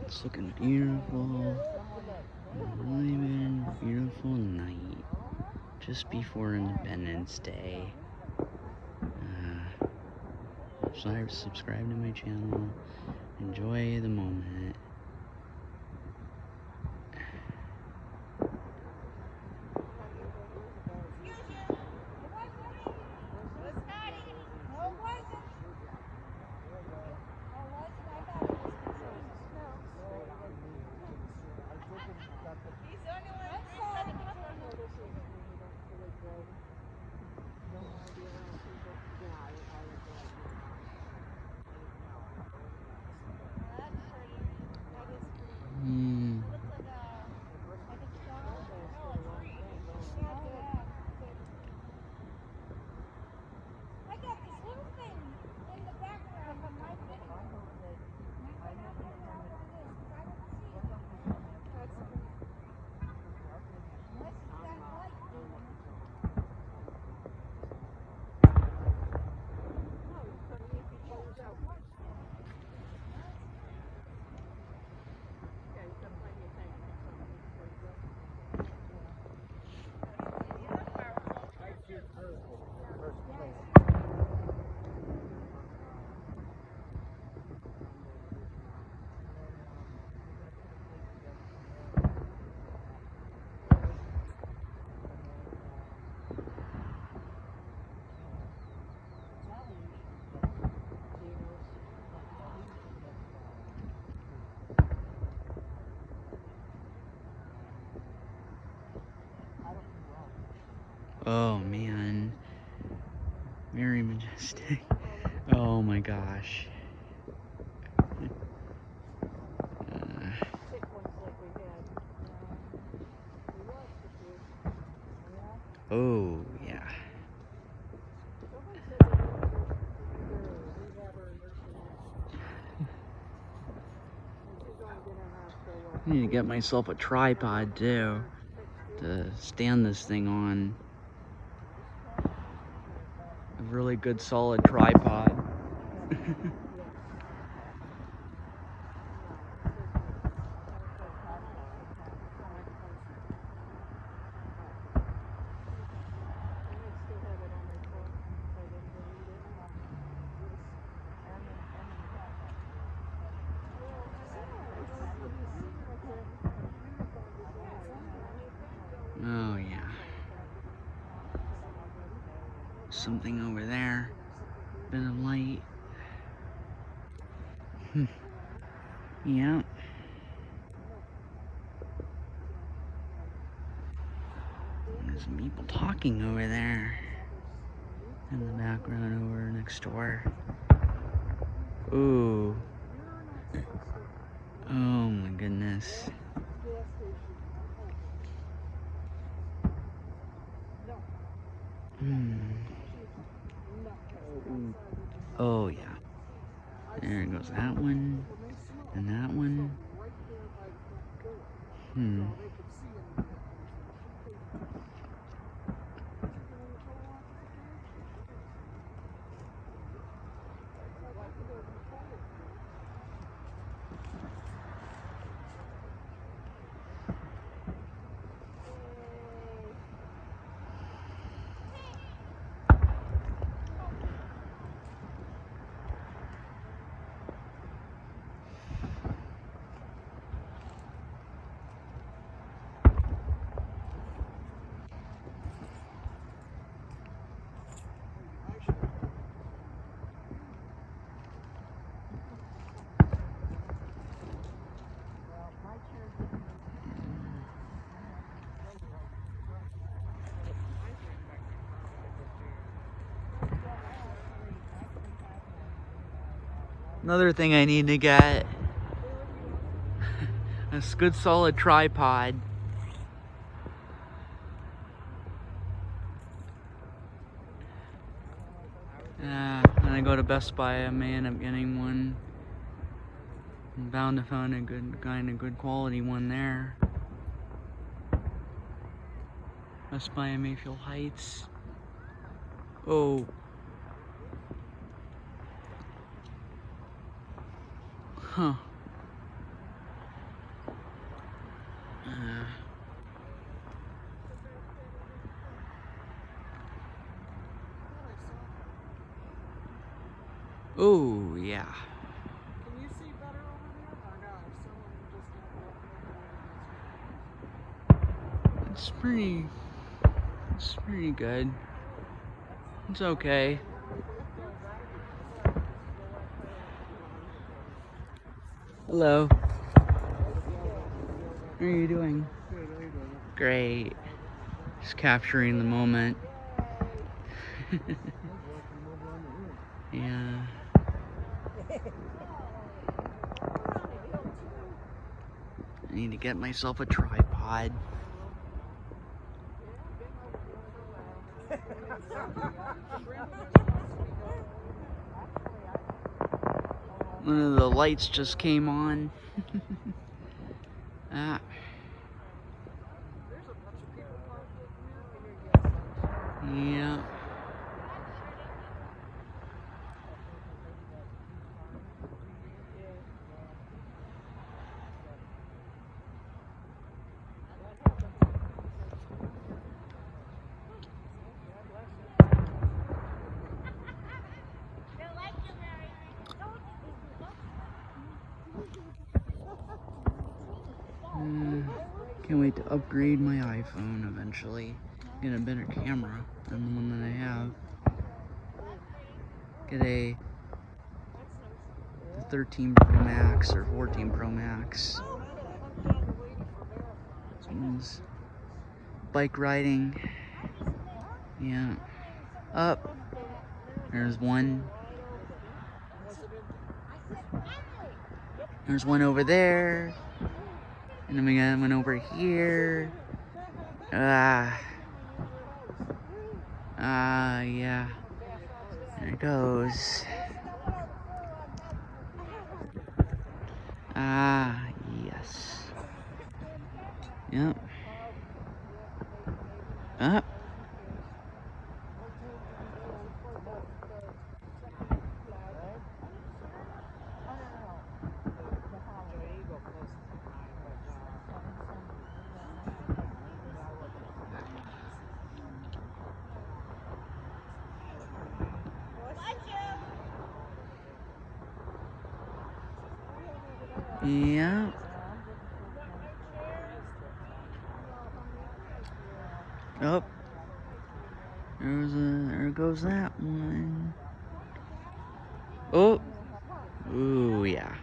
It's looking beautiful. Really been a beautiful night. Just before Independence Day. Subscribe to my channel. Enjoy the moment. Oh man, very majestic. Oh my gosh. Oh yeah. I need to get myself a tripod too to stand this thing on. A really good solid tripod. Oh yeah. Something over there. Bit of light. Yeah. There's some people talking over there. In the background over next door. Ooh. Oh my goodness. Oh yeah. There goes that one. And that one. Another thing I need to get, a good solid tripod. And I go to Best Buy, I may end up getting one. I'm bound to find a good quality one there. Best Buy in Mayfield Heights. Oh. Huh. Oh, yeah. Can you see better over there or no? Someone just It's pretty good. It's okay. Hello. How are you doing? Good, how you doing? Great. Just capturing the moment. Yeah. I need to get myself a tripod. One of the lights just came on. Ah. Yeah. Can't wait to upgrade my iPhone eventually. Get a better camera than the one that I have. Get a 13 Pro Max or 14 Pro Max. This one's bike riding. Yeah. Up. There's one. There's one over there. And then we got one over here. Yeah. There it goes. Yes. Yep. Up. Yeah. Oh. There goes that one. Oh. Ooh, yeah.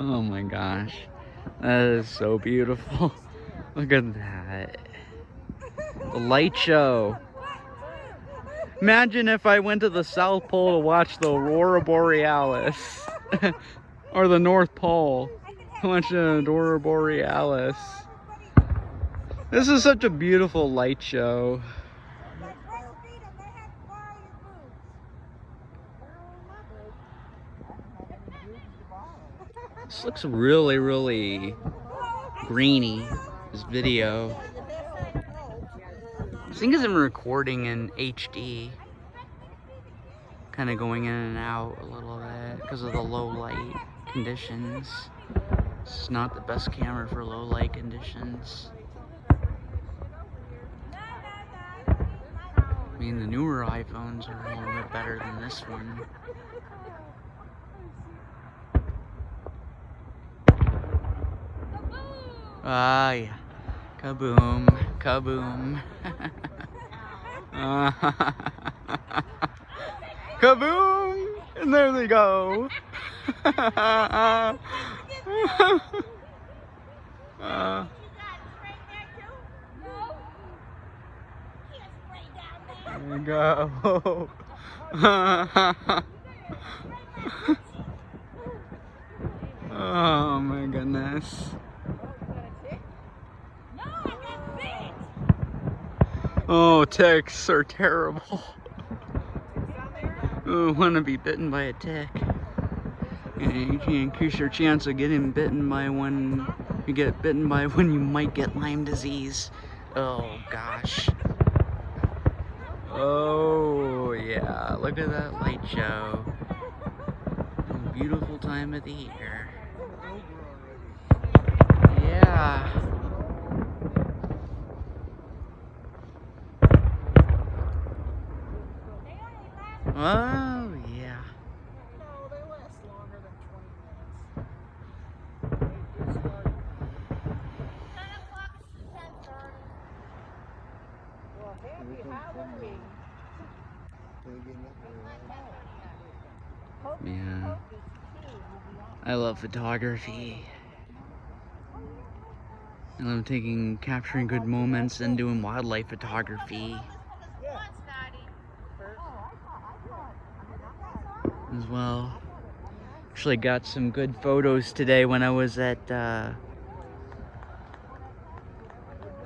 Oh my gosh. That is so beautiful. Look at that. The light show. Imagine if I went to the South Pole to watch the Aurora Borealis. Or the North Pole. I watched the Aurora Borealis. This is such a beautiful light show. This looks really, really grainy, this video. This thing isn't recording in HD. Kind of going in and out a little bit because of the low light conditions. It's not the best camera for low light conditions. I mean, the newer iPhones are a little bit better than this one. Ah, yeah. Kaboom. Kaboom. Kaboom! And there they go. There you go. Oh my goodness. Oh, ticks are terrible. Oh, want to be bitten by a tick. And you can increase your chance of getting bitten by one. You get bitten by one, you might get Lyme disease. Oh gosh. Oh yeah, look at that light show. Beautiful time of the year. Yeah. Oh yeah. No, they last longer than 20 minutes. They start. Well, happy Halloween. Yeah. I love photography. I love capturing good moments and doing wildlife photography as well. Actually got some good photos today when I was at, oh,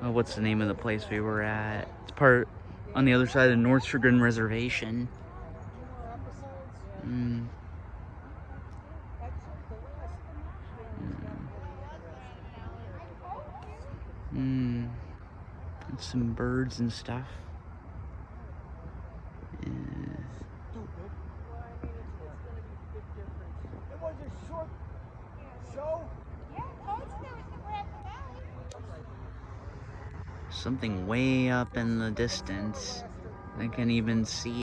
what's the name of the place we were at? It's part on the other side of the North Chardon Reservation. Mm. Mm. And some birds and stuff. Yeah. It was a short show. Something way up in the distance. I can even see